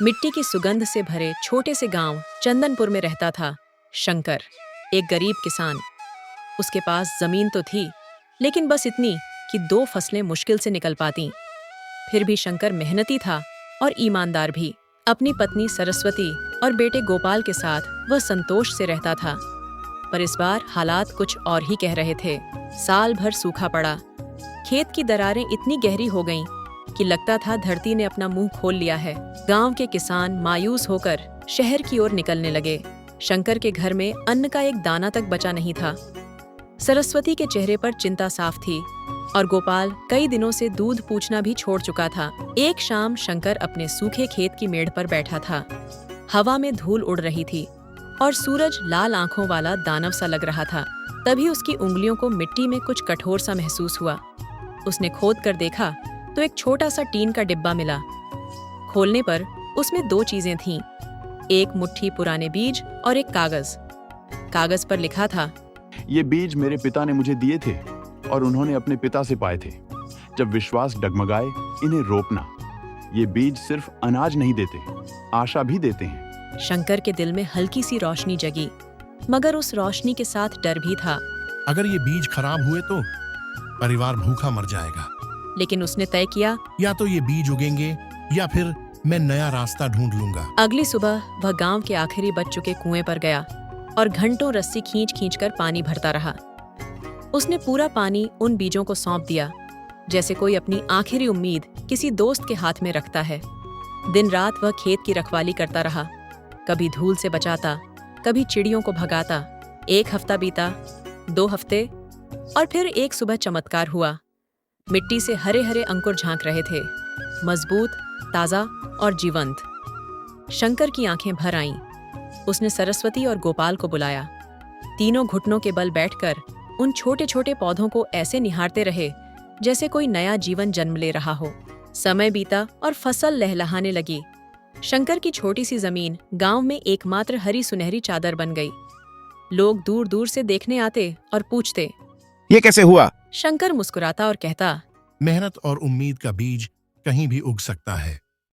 मिट्टी की सुगंध से भरे छोटे से गांव चंदनपुर में रहता था शंकर, एक गरीब किसान। उसके पास जमीन तो थी, लेकिन बस इतनी कि 2 फसलें मुश्किल से निकल पातीं। फिर भी शंकर मेहनती था और ईमानदार भी। अपनी पत्नी सरस्वती और बेटे गोपाल के साथ वह संतोष से रहता था। पर इस बार हालात कुछ और ही कह रहे थे। साल भर सूखा पड़ा। खेत की दरारें इतनी गहरी हो गईं कि लगता था धरती ने अपना मुंह खोल लिया है। गांव के किसान मायूस होकर शहर की ओर निकलने लगे। शंकर के घर में अन्न का एक दाना तक बचा नहीं था। सरस्वती के चेहरे पर चिंता साफ थी और गोपाल कई दिनों से दूध पूछना भी छोड़ चुका था। एक शाम शंकर अपने सूखे खेत की मेड़ पर बैठा था। हवा में धूल उड़ रही थी और सूरज लाल आंखों वाला दानव सा लग रहा था। तभी उसकी उंगलियों को मिट्टी में कुछ कठोर सा महसूस हुआ। उसने खोद कर देखा तो एक छोटा सा टीन का डिब्बा मिला। खोलने पर उसमें 2 चीजें थीं, एक मुट्ठी पुराने बीज और एक कागज। कागज पर लिखा था, ये बीज मेरे पिता ने मुझे दिए थे और उन्होंने अपने पिता से पाए थे। जब विश्वास डगमगाए, इन्हें रोपना। ये बीज सिर्फ अनाज नहीं देते, आशा भी देते हैं। शंकर के दिल में हल्की सी रोशनी जगी, मगर उस रोशनी के साथ डर भी था। अगर ये बीज खराब हुए तो परिवार भूखा मर जाएगा। लेकिन उसने तय किया, या तो ये बीज उगेंगे या फिर मैं नया रास्ता ढूंढ लूंगा। अगली सुबह वह गांव के आखिरी बच चुके कुएं पर गया और घंटों रस्सी खींच कर पानी भरता रहा। उसने पूरा पानी उन बीजों को सौंप दिया, जैसे कोई अपनी आखिरी उम्मीद किसी दोस्त के हाथ में रखता है। दिन रात वह खेत की रखवाली करता रहा, कभी धूल से बचाता, कभी चिड़ियों को भगाता। 1 हफ्ता बीता, 2 हफ्ते, और फिर एक सुबह चमत्कार हुआ। मिट्टी से हरे हरे अंकुर झांक रहे थे, मजबूत, ताजा और जीवंत। शंकर की आंखें भर आईं। उसने सरस्वती और गोपाल को बुलाया। तीनों घुटनों के बल बैठकर उन छोटे छोटे पौधों को ऐसे निहारते रहे जैसे कोई नया जीवन जन्म ले रहा हो। समय बीता और फसल लहलहाने लगी। शंकर की छोटी सी जमीन गांव में एकमात्र हरी सुनहरी चादर बन गई। लोग दूर दूर से देखने आते और पूछते, ये कैसे हुआ? शंकर मुस्कुराता और कहता, मेहनत और उम्मीद का बीज कहीं भी उग सकता है।